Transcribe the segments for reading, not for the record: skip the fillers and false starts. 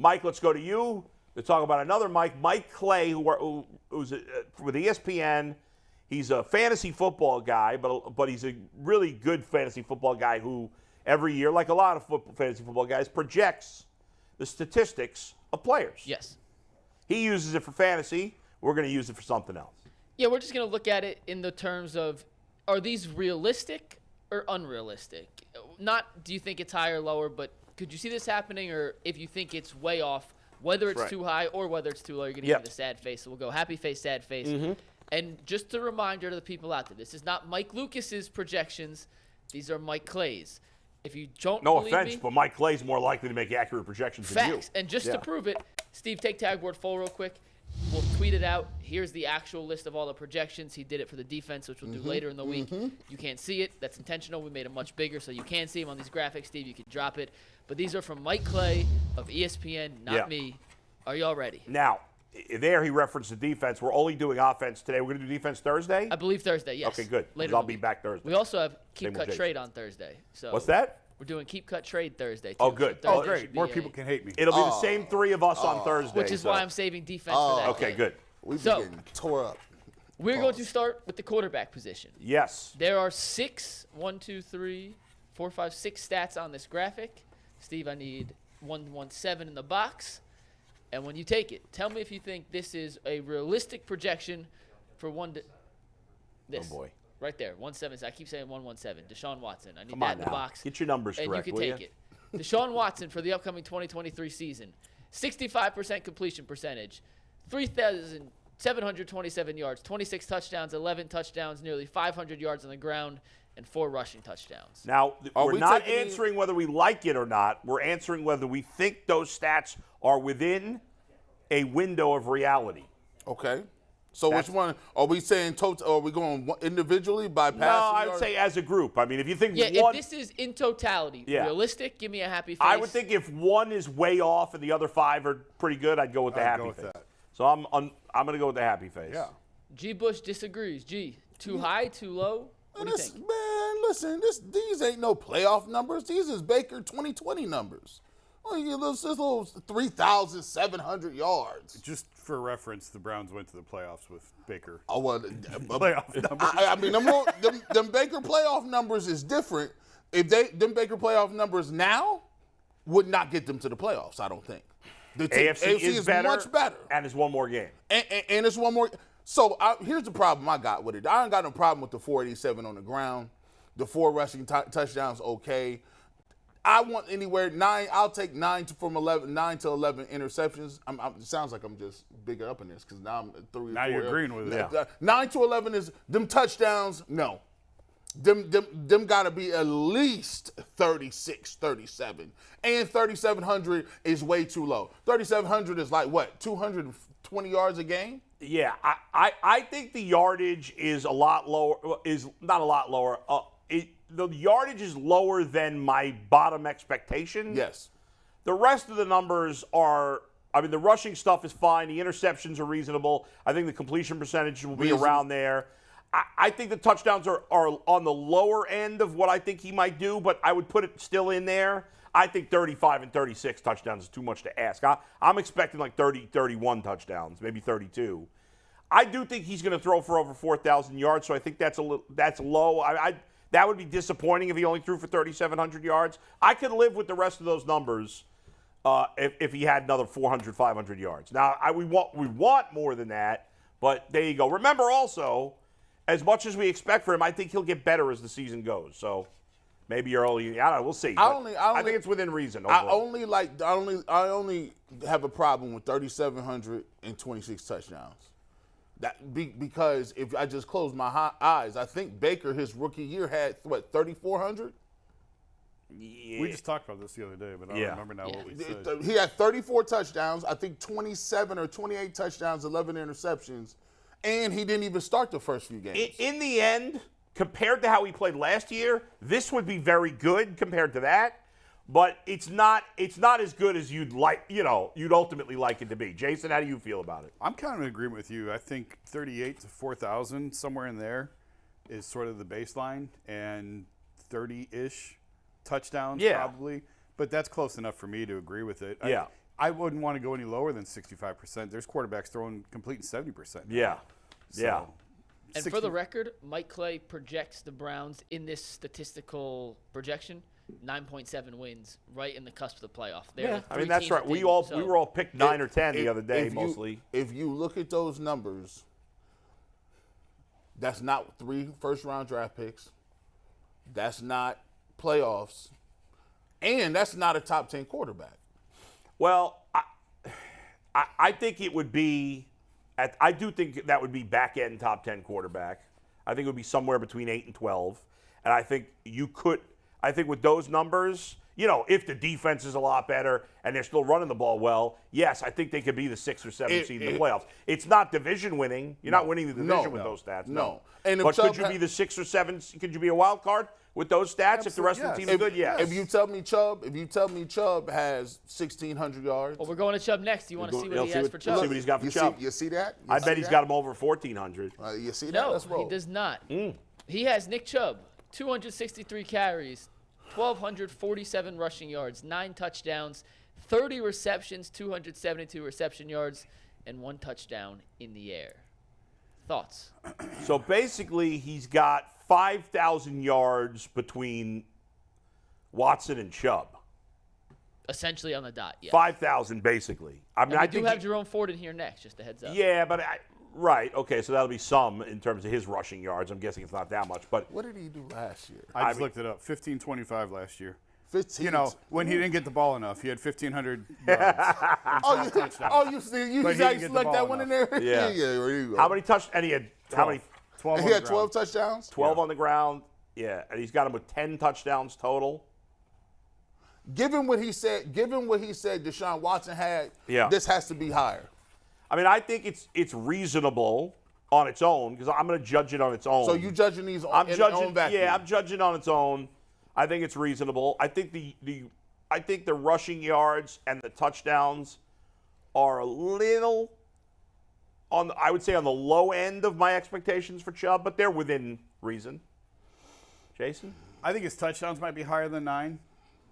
Mike, let's go to you to talk about another Mike. Mike Clay, who's with ESPN. He's a fantasy football guy, but he's a really good fantasy football guy who every year, like a lot of fantasy football guys, projects the statistics of players. Yes. He uses it for fantasy. We're going to use it for something else. Yeah, we're just going to look at it in the terms of, are these realistic or unrealistic? Not do you think it's high or lower, but could you see this happening, or if you think it's way off, whether it's too high or whether it's too low, you're going to give me the sad face. So we'll go happy face, sad face. Mm-hmm. And just a reminder to the people out there, this is not Mike Lucas's projections. These are Mike Clay's. If you don't believe offense, me, but Mike Clay's more likely to make accurate projections than you. facts. And just to prove it, Steve, take tagboard full real quick. We'll tweet it out. Here's the actual list of all the projections. He did it for the defense, which we'll do later in the week. You can't see it. That's intentional. We made it much bigger so you can see him on these graphics. Steve, you can drop it. But these are from Mike Clay of ESPN, not me. Are y'all ready? Now, there he referenced the defense. We're only doing offense today. We're going to do defense Thursday? I believe Thursday, yes. Okay, good. Later I'll be back Thursday. We also have Keep Cut Trade on Thursday. So what's that? We're doing Keep Cut Trade Thursday, too. Oh, good. So Oh, great. More people can hate me. It'll be the same three of us on Thursday. which is why I'm saving defense for that Okay, game. good. We've been getting tore up. We're going to start with the quarterback position. Yes. There are 6 stats on this graphic. Steve, I need 117 in the box. And when you take it, tell me if you think this is a realistic projection for this. Oh, boy. Right there, 117. I keep saying 117. Deshaun Watson. I need Come that on in the now. box. Get your numbers and correct, you can will take it. Deshaun Watson for the upcoming 2023 season. 65% completion percentage. 3,727 yards. 26 touchdowns, 11 touchdowns, nearly 500 yards on the ground, and 4 rushing touchdowns. Now, we're not answering whether we like it or not. We're answering whether we think those stats are within a window of reality. Okay. So which one? Are we saying total? Are we going individually by passing? No, I would say as a group. I mean, if you think if this is in totality realistic, give me a happy face. I would think if one is way off and the other 5 are pretty good, I'd go with the happy face. So I'm going to go with the happy face. Yeah. G. Bush disagrees. G, too high, too low? What do you think? Man, listen, these ain't no playoff numbers. These is Baker 2020 numbers. Well, this little 3,700 yards. Just for reference, the Browns went to the playoffs with Baker. Oh, well, Playoff numbers. I mean, them Baker playoff numbers is different. If them Baker playoff numbers now would not get them to the playoffs, I don't think. The AFC is better, much better. And it's one more game. And it's one more. So here's the problem I got with it. I ain't got no problem with the 487 on the ground. The 4 rushing touchdowns, okay. I want anywhere 9. I'll take 9 to 11 interceptions. It sounds like I'm just bigger up in this because now I'm 3. Now 4, you're agreeing with it. 9 to 11 is them touchdowns. No, them got to be at least 36, 37, and 3,700 is way too low. 3,700 is like what, 220 yards a game? Yeah, I think the yardage is a lot lower. Is not a lot lower. The yardage is lower than my bottom expectation. Yes. The rest of the numbers are, I mean, the rushing stuff is fine. The interceptions are reasonable. I think the completion percentage will be around there. I think the touchdowns are on the lower end of what I think he might do, but I would put it still in there. I think 35 and 36 touchdowns is too much to ask. I'm expecting like 30, 31 touchdowns, maybe 32. I do think he's going to throw for over 4,000 yards, so I think that's low. That would be disappointing if he only threw for 3,700 yards. I could live with the rest of those numbers if he had another 400, 500 yards. Now, we want more than that, but there you go. Remember also, as much as we expect for him, I think he'll get better as the season goes. So maybe early, I don't know. We'll see. I think it's within reason overall. I only have a problem with 3,726 touchdowns. Because if I just close my eyes, I think Baker, his rookie year, had, 3,400? Yeah. We just talked about this the other day, but I don't remember now what we said. He had 34 touchdowns, I think 27 or 28 touchdowns, 11 interceptions, and he didn't even start the first few games. In the end, compared to how he played last year, this would be very good compared to that. But it's not as good as you'd ultimately like it to be. Jason, how do you feel about it? I'm kind of in agreement with you. I think 38 to 4,000, somewhere in there, is sort of the baseline, and 30-ish touchdowns probably. But that's close enough for me to agree with it. I wouldn't want to go any lower than 65%. There's quarterbacks throwing completing 70%. Yeah. Yeah. And for the record, Mike Clay projects the Browns in this statistical projection 9.7 wins, right in the cusp of the playoff. I mean, that's right. We were all picked 9 or 10 the other day, if mostly. If you look at those numbers, that's not 3 first-round draft picks. That's not playoffs. And that's not a top 10 quarterback. Well, I think it would be I do think that would be back-end top 10 quarterback. I think it would be somewhere between 8 and 12. And I think with those numbers, if the defense is a lot better and they're still running the ball well, yes, I think they could be the 6th or 7th seed in the playoffs. It's not division winning. You're not winning the division with those stats. No. But could you be the 6th or 7th? Could you be a wild card with those stats if the rest of the team is good? Yes. If you tell me Chubb has 1,600 yards. Well, we're going to Chubb next. You want to see what he has for Chubb? See what he's got for Chubb. You see that? I bet he's got him over 1,400. You see that? No, Let's roll. he does not. He has Nick Chubb, 263 carries, 1,247 rushing yards, 9 touchdowns, 30 receptions, 272 reception yards, and 1 touchdown in the air. Thoughts? So basically, he's got 5,000 yards between Watson and Chubb. Essentially on the dot, yeah. 5,000, basically. I mean, I do have Jerome Ford in here next, just a heads up. Yeah, but right. Okay, so that'll be some in terms of his rushing yards. I'm guessing it's not that much, but What did he do last year? I just looked it up. 1,525 last year. 15. When he didn't get the ball enough, he had 1,500 yards. You see, But he how didn't you get the select that ball one in enough. there? Yeah. There you go. how many and he had 12 And on he had the 12 ground. touchdowns? 12 on the ground. Yeah, and he's got him with 10 touchdowns total. Given what he said Deshaun Watson had, this has to be higher. I mean, I think it's reasonable on its own because I'm going to judge it on its own. So you judging these I'm in judging, their own vacuum? Yeah, I'm judging on its own. I think it's reasonable. I think the rushing yards and the touchdowns are a little I would say on the low end of my expectations for Chubb, but they're within reason. Jason? I think his touchdowns might be higher than 9,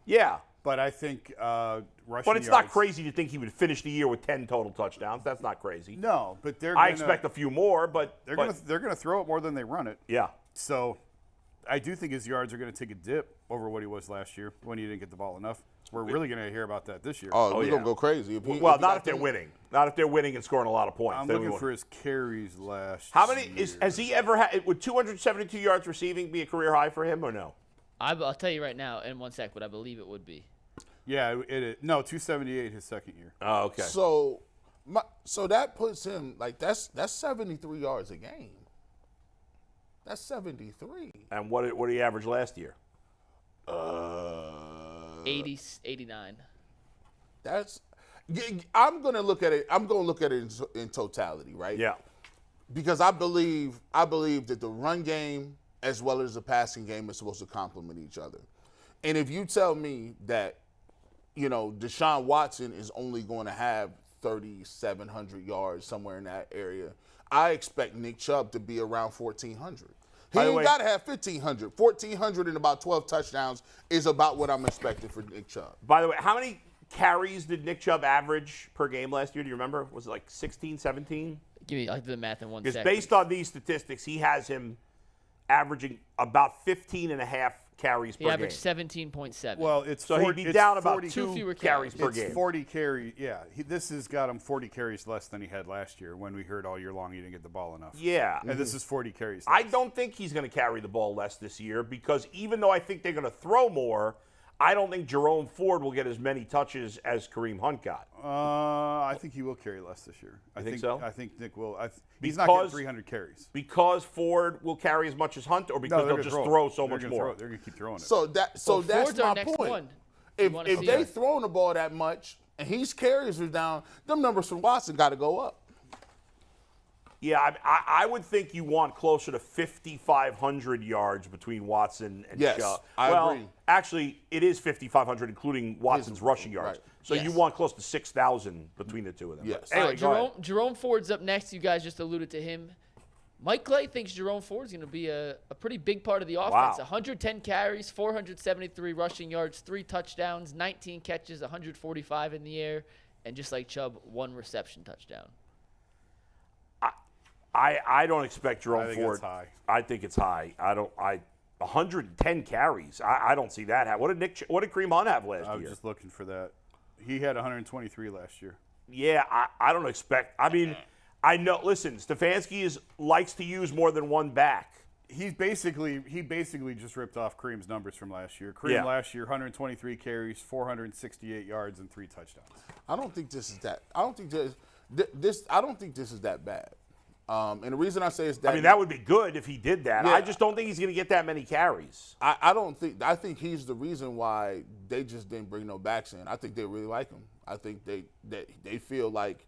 Yeah. but I think rushing But it's yards, not crazy to think he would finish the year with 10 total touchdowns. That's not crazy. No, but I expect a few more, but they're gonna throw it more than they run it. yeah. So I do think his yards are going to take a dip over what he was last year when he didn't get the ball enough. We're really going to hear about that this year. Oh, we're yeah. going to go crazy. Not if they're winning. Not if they're winning and scoring a lot of points. I'm looking for his carries last How many year. has he ever had? Would 272 yards receiving be a career high for him or no? I'll tell you right now in 1 sec, but I believe it would be. Yeah, no, 278 his second year. Oh, okay. So that puts him that's 73 yards a game. That's 73. And what did he average last year? 89. I'm going to look at it. I'm going to look at it in totality, right? Yeah. Because I believe that the run game as well as the passing game is supposed to complement each other. And if you tell me that, Deshaun Watson is only going to have 3,700 yards somewhere in that area, I expect Nick Chubb to be around 1,400. He ain't got to have 1,500. 1,400 and about 12 touchdowns is about what I'm expecting for Nick Chubb. By the way, how many carries did Nick Chubb average per game last year? Do you remember? Was it like 16, 17? I'll do the math in 1 Because sec. based on these statistics, he has him averaging about 15 and a half carries per He averaged game. 17.7. Well, it's So 40, he'd be down about 40, 2 fewer carries per it's game. 40 carry. Yeah, this has got him 40 carries less than he had last year when we heard all year long he didn't get the ball enough. Yeah. And this is 40 carries I less. don't think he's going to carry the ball less this year because even though I think they're going to throw more, I don't think Jerome Ford will get as many touches as Kareem Hunt got. I think he will carry less this year. I think so? I think Nick will. He's not getting 300 carries. Because Ford will carry as much as Hunt, or because No, they'll just throw so much more. They're going to keep throwing it. So that's Ford's our my next point. one. If wanna see they it? throwing the ball that much and his carries are down, them numbers from Watson got to go up. Yeah, I would think you want closer to 5,500 yards between Watson and Yes, Chubb. I agree. Actually, it is 5,500, including Watson's rushing yards. right. So Yes. you want close to 6,000 between the two of them. Yes. But anyway, go ahead. Jerome Ford's up next. You guys just alluded to him. Mike Clay thinks Jerome Ford's going to be a pretty big part of the offense. Wow. 110 carries, 473 rushing yards, 3 touchdowns, 19 catches, 145 in the air, and just like Chubb, 1 reception touchdown. I don't expect Jerome I think Ford. it's high. I think it's high. 110 carries. I don't see that. What did Kareem Hunt have last I was year? just looking for that. He had 123 last year. Yeah, I don't expect. I mean, I know. Listen, Stefanski likes to use more than one back. He basically just ripped off Kareem's numbers from last year. Kareem last year, 123 carries, 468 yards, and 3 touchdowns. I don't think this is that. I don't think this is that bad. And the reason I say it's that. I mean, that would be good if he did that. Yeah. I just don't think he's going to get that many carries. I think he's the reason why they just didn't bring no backs in. I think they really like him. I think they feel like,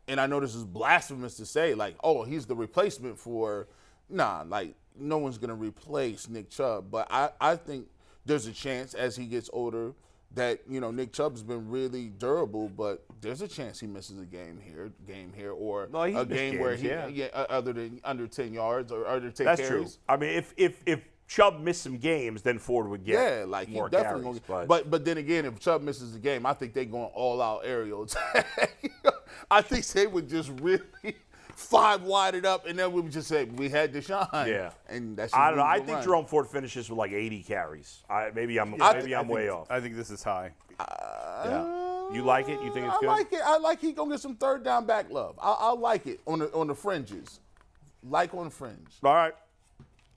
and I know this is blasphemous to say, like, oh, he's the replacement for. Nah, like, no one's going to replace Nick Chubb. But I think there's a chance as he gets older that, Nick Chubb's been really durable, but there's a chance he misses a game here, or a game where other than under 10 yards or under 10 That's carries. true. I mean, if Chubb missed some games, then Ford would get more he definitely carries. But then again, if Chubb misses the game, I think they're going all out aerial attack. I think they would just really 5 wide it up, and then we would just say we had Deshaun. Yeah, and that's. I don't know. I think Jerome Ford finishes with like 80 carries. Maybe I'm way off. I think this is high. Yeah. You like it? You think it's good? I like it. I like he gonna get some third down back love. I like it on the fringes, like on the fringe. All right.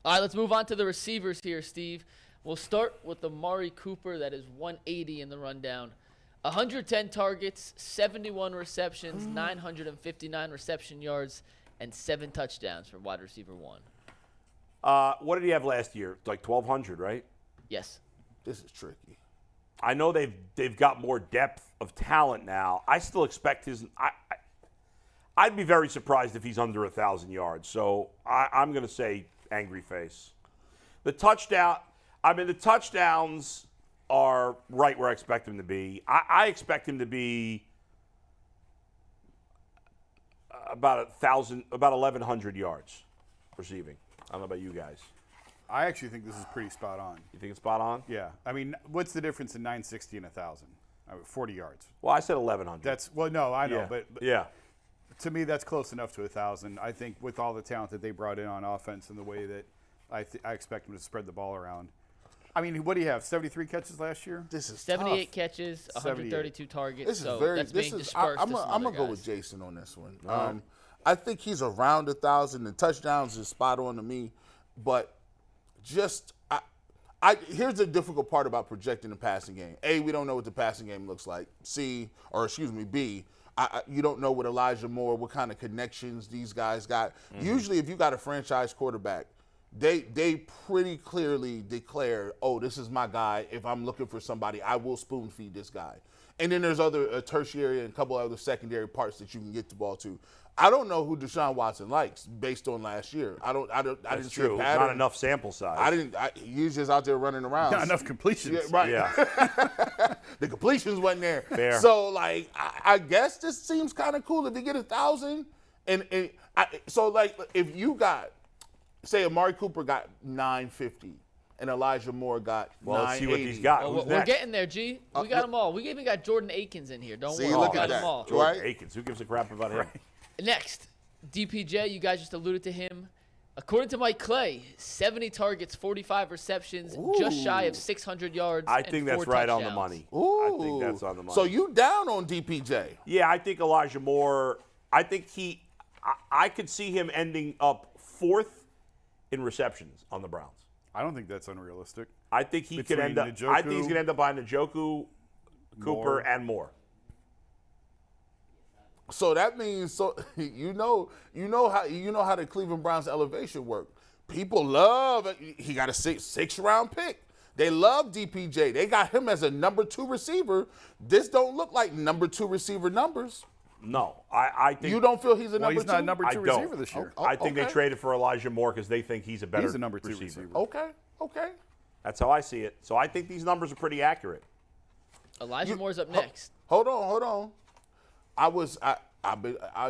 All right, let's move on to the receivers here, Steve. We'll start with Amari Cooper. That is 180 in the rundown. 110 targets, 71 receptions, 959 reception yards, and 7 touchdowns for wide receiver 1. What did he have last year? Like 1,200, right? Yes. This is tricky. I know they've got more depth of talent now. I still expect his. I'd be very surprised if he's under 1,000 yards. So I'm going to say angry face. The touchdowns are right where I expect him to be. I expect him to be about 1,100 yards receiving. I don't know about you guys. I actually think this is pretty spot on. You think it's spot on? Yeah. I mean, what's the difference in 960 and 1,000? 40 yards. Well, I said 1,100. No, I know, Yeah. but yeah. To me, that's close enough to 1,000. I think with all the talent that they brought in on offense and the way that I expect them to spread the ball around. I mean, what do you have? 73 catches last year? This is 78 tough. catches, 132 targets. This is so very. that's This being is. dispersed I'm to some gonna other go guys. with Jason on this one. I think he's around 1,000. The touchdowns is spot on to me, but just here's the difficult part about projecting the passing game. A, we don't know what the passing game looks like. B, you don't know what Elijah Moore, what kind of connections these guys got. Usually, if you got a franchise quarterback, they pretty clearly declare, oh, this is my guy. If I'm looking for somebody, I will spoon feed this guy. And then there's other tertiary and a couple other secondary parts that you can get the ball to. I don't know who Deshaun Watson likes based on last year. I didn't see a True. pattern. Not enough sample size. He's just out there running around. Not enough completions. Yeah, right. Yeah. The completions wasn't there. Fair. So, like, I guess this seems kind of cool if you get 1,000. So, like, if you got, say, Amari Cooper got 950 and Elijah Moore got 980. Let's see what he's got. Oh, Who's we're next? getting there, G. We got them all. We even got Jordan Akins in here. Don't See, worry. look We at got them that. all. Jordan Right? Akins. Who gives a crap about him? Next, DPJ, you guys just alluded to him. According to Mike Clay, 70 targets, 45 receptions, just shy of 600 yards. I and think 4 that's right on the touchdowns. money. Ooh. I think that's on the money. So you down on DPJ? Yeah, I think Elijah Moore. I think I could see him ending up 4th in receptions on the Browns. I don't think that's unrealistic. I think he could end up. Njoku, I think he's going to end up behind Njoku, Cooper, Moore. and Moore. So that means you know how the Cleveland Browns elevation work. People love it. He got a six round pick. They love DPJ. They got him as a number 2 receiver. This don't look like number 2 receiver numbers. No, I think You don't feel he's a Well, number he's not a 2? number I 2 don't. receiver this year. Oh, I think they okay. traded for Elijah Moore because they think he's a better He's a number 2 receiver. Okay. That's how I see it. So I think these numbers are pretty accurate. Elijah Moore's up next. Hold on. I was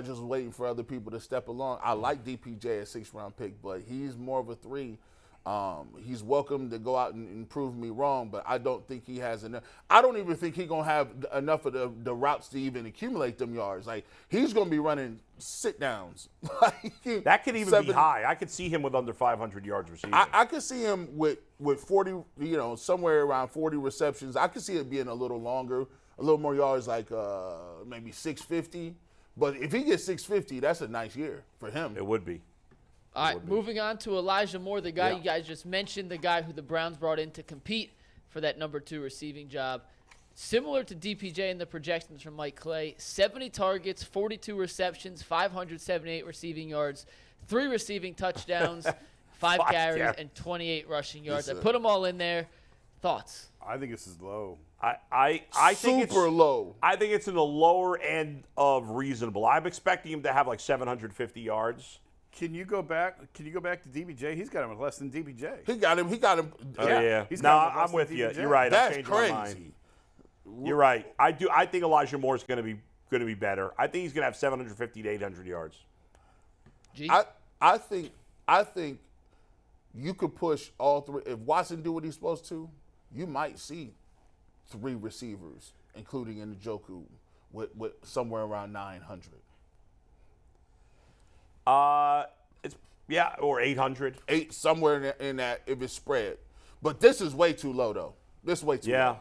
just waiting for other people to step along. I like DPJ a 6th round pick, but he's more of a 3. He's welcome to go out and prove me wrong, but I don't think he has enough. I don't even think he's going to have enough of the routes to even accumulate them yards. Like, he's going to be running sit-downs. That could even be high. I could see him with under 500 yards receiving. I could see him with 40, somewhere around 40 receptions. I could see it being a little longer, a little more yards, like maybe 650. But if he gets 650, that's a nice year for him. It would be. All right, moving on to Elijah Moore, the guy you guys just mentioned, the guy who the Browns brought in to compete for that number 2 receiving job. Similar to DPJ in the projections from Mike Clay, 70 targets, 42 receptions, 578 receiving yards, 3 receiving touchdowns, 5 carries, and 28 rushing yards. I put them all in there. Thoughts? I think this is low. I think it's super low. I think it's in the lower end of reasonable. I'm expecting him to have like 750 yards. Can you go back to DBJ? He's got him at less than DBJ. He got him. Oh, yeah. He's No, got him I'm with less you. than DBJ. You're right. That's I changed my mind. crazy. You're right. I think Elijah Moore is going to be better. I think he's going to have 750 to 800 yards. G? I think you could push all 3. If Watson do what he's supposed to, you might see 3 receivers, including Njoku, with somewhere around 900. Or 800. 8 somewhere in that if it's spread. But this is way too low though. This is way too low. Yeah,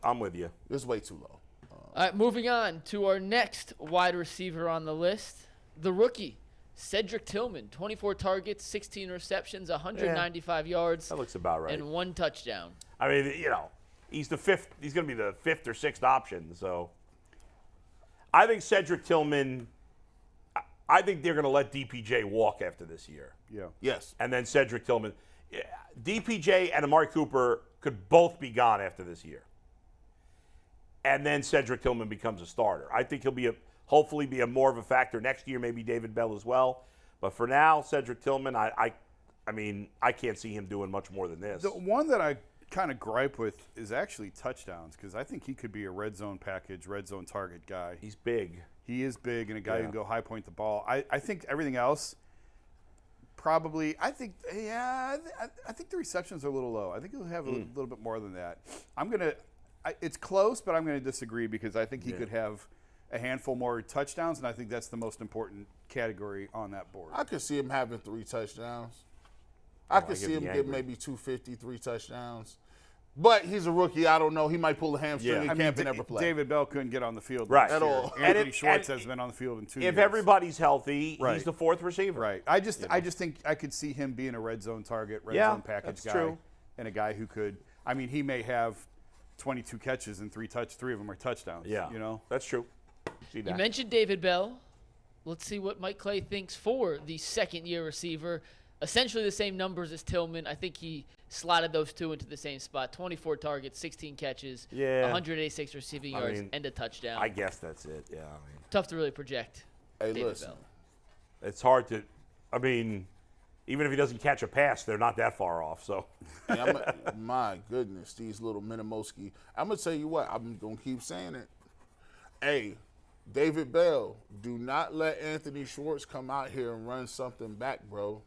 I'm with you. This is way too low. All right, moving on to our next wide receiver on the list, the rookie, Cedric Tillman, 24 targets, 16 receptions, 195 yards. That looks about right. And 1 touchdown. I mean, he's the 5th. He's going to be the 5th or 6th option. So I think Cedric Tillman. I think they're going to let DPJ walk after this year. Yeah. Yes. And then Cedric Tillman. DPJ and Amari Cooper could both be gone after this year. And then Cedric Tillman becomes a starter. I think he'll hopefully be more of a factor next year, maybe David Bell as well. But for now, Cedric Tillman, I can't see him doing much more than this. The one that I kind of gripe with is actually touchdowns, because I think he could be a red zone package, red zone target guy. He's big. He is big and a guy who can go high point the ball. I think everything else probably – I think the receptions are a little low. I think he'll have a little bit more than that. It's close, but I'm going to disagree because I think he could have a handful more touchdowns, and I think that's the most important category on that board. I could see him having 3 touchdowns. I could see him get maybe 250, 3 touchdowns. But he's a rookie. I don't know. He might pull a hamstring in camp and never play. David Bell couldn't get on the field Right. at all. And Anthony Schwartz has been on the field in 2 years. If everybody's healthy, Right. he's the 4th receiver. Right. I just think I could see him being a red zone target, red zone package that's guy, true. and a guy who could. I mean, he may have 22 catches and 3 of them are touchdowns. Yeah. That's true. See that. You mentioned David Bell. Let's see what Mike Clay thinks for the second-year receiver. Essentially the same numbers as Tillman. I think he slotted those 2 into the same spot. 24 targets, 16 catches, 186 receiving yards, and a touchdown. I guess that's it. Yeah. Tough to really project. Hey, David listen. Bell. It's hard to. I mean, even if he doesn't catch a pass, they're not that far off. So. My goodness, these little Minimoski. I'm going to tell you what. I'm going to keep saying it. Hey, David Bell, do not let Anthony Schwartz come out here and run something back, bro.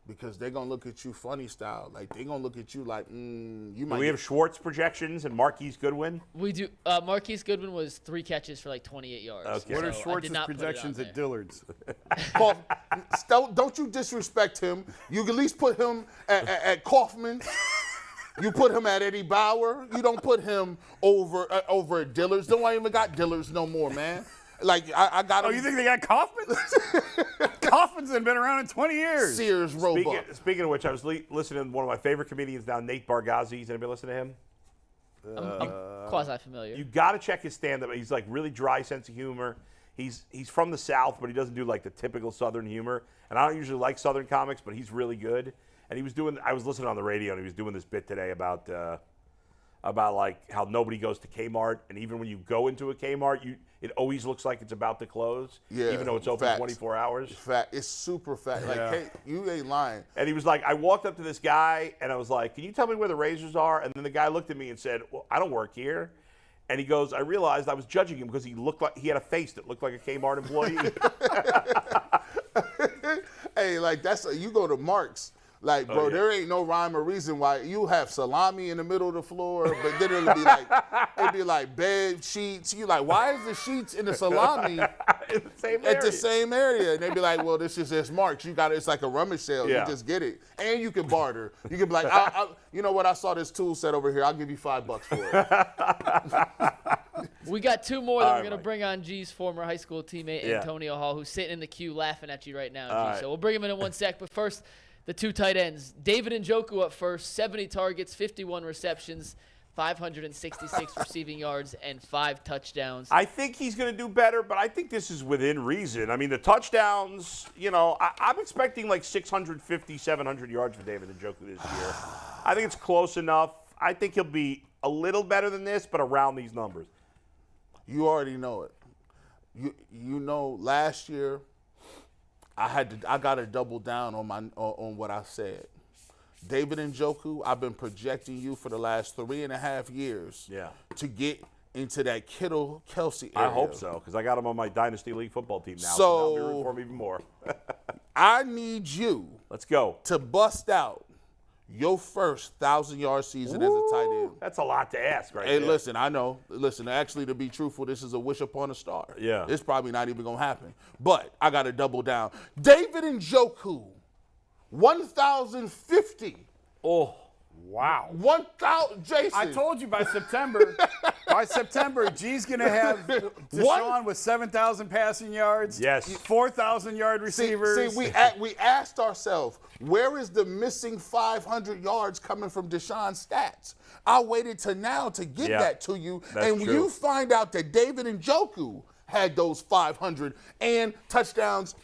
Because they're going to look at you funny style. Like, they're going to look at you like, you might. Do we have Schwartz projections and Marquise Goodwin? We do. Marquise Goodwin was 3 catches for like 28 yards. Okay. What are So I Schwartz's did not put it projections on at there. Dillard's? Paul, don't you disrespect him. You at least put him at Kaufman. You put him at Eddie Bauer. You don't put him over at Dillard's. Don't I even got Dillard's no more, man. Like, I got him. Oh, you think they got Kaufman? Kaufman's been around in 20 years. Sears Roebuck. Speaking of which, I was listening to one of my favorite comedians now, Nate Bargatze. Anybody listen to him? I'm quasi-familiar. You got to check his stand-up. He's like really dry sense of humor. He's from the South, but he doesn't do like the typical Southern humor. And I don't usually like Southern comics, but he's really good. And I was listening on the radio, and he was doing this bit today about like how nobody goes to Kmart, and even when you go into a Kmart, it always looks like it's about to close, even though it's open 24 hours. Fact. It's super fat. Like, hey, you ain't lying. And he was like, I walked up to this guy, and I was like, can you tell me where the razors are? And then the guy looked at me and said, well, I don't work here. And he goes, I realized I was judging him because he had a face that looked like a Kmart employee. Hey, like you go to Mark's. Like, bro, yeah. there ain't no rhyme or reason why you have salami in the middle of the floor, but then it'd be like bed sheets. You like, why is the sheets in the salami In the same at area. the same area? And they'd be like, well, this is just marks. You got it. It's like a rummage sale. Yeah. You just get it, and you can barter. You can be like, you know what? I saw this tool set over here. I'll give you $5 for it. We got two more that All we're right, going to Mike. bring on G's former high school teammate, Yeah. Antonio Hall, who's sitting in the queue laughing at you right now, G. right. So we'll bring him in one sec. But first, the two tight ends. David Njoku up first, 70 targets, 51 receptions, 566 receiving yards, and 5 touchdowns. I think he's going to do better, but I think this is within reason. I mean, the touchdowns, I'm expecting like 650, 700 yards for David Njoku this year. I think it's close enough. I think he'll be a little better than this, but around these numbers. You already know it. You know, last year I got to double down on what I said. David Njoku, I've been projecting you for the last 3.5 years. Yeah. To get into that Kittle-Kelsey area. I hope so, because I got him on my Dynasty League football team now, So- I'll be rooting for him even more. I need you Let's go. to bust out your first 1,000-yard season as a tight end. That's a lot to ask right Hey, there. listen, I know. Listen, actually, to be truthful, this is a wish upon a star. Yeah. It's probably not even going to happen. But I got to double down. David Njoku, 1,050. Oh, Wow. 1,000, Jason. I told you by September. G's going to have Deshaun with 7,000 passing yards. Yes. 4,000-yard receivers. See, we asked ourselves, where is the missing 500 yards coming from Deshaun's stats? I waited to now to get Yeah, that to you. that's And when true. you find out that David Njoku had those 500 and touchdowns,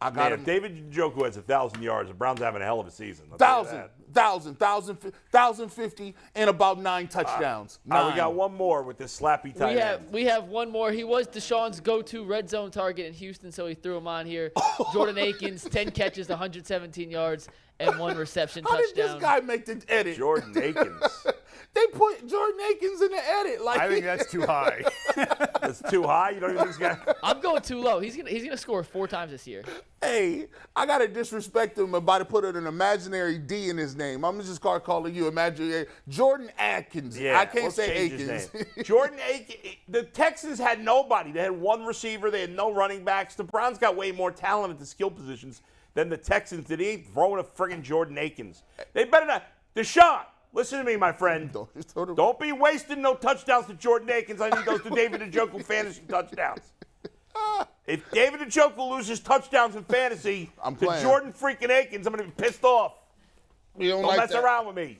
I got man, him. if David Njoku has 1,000 yards, the Browns are having a hell of a season. I'll tell you that. 1,050, and about 9 touchdowns. All right, we 9. got one more with this slappy tight end. We have one more. He was Deshaun's go-to red zone target in Houston, so he threw him on here. Jordan Akins, 10 catches, 117 yards, and 1 reception How did touchdown. this guy make the edit? Jordan Akins. They put Jordan Akins in the edit. Like I think that's too high. That's too high. You don't even think this guy. I'm going too low. He's gonna score 4 times this year. Hey, I gotta disrespect him by to put an imaginary D in his name. I'm just calling you imaginary Jordan Atkins. Yeah, I can't let's say change his Akins. name. Jordan Akins. The Texans had nobody. They had one receiver. They had no running backs. The Browns got way more talent at the skill positions than the Texans did. He ain't throwing a friggin' Jordan Akins. They better not. Deshaun, listen to me, my friend. Don't be wasting no touchdowns to Jordan Akins. I need those to David Njoku fantasy touchdowns. If David Njoku loses touchdowns in fantasy I'm to playing. Jordan freaking Akins, I'm going to be pissed off. You Don't like mess that. around with me.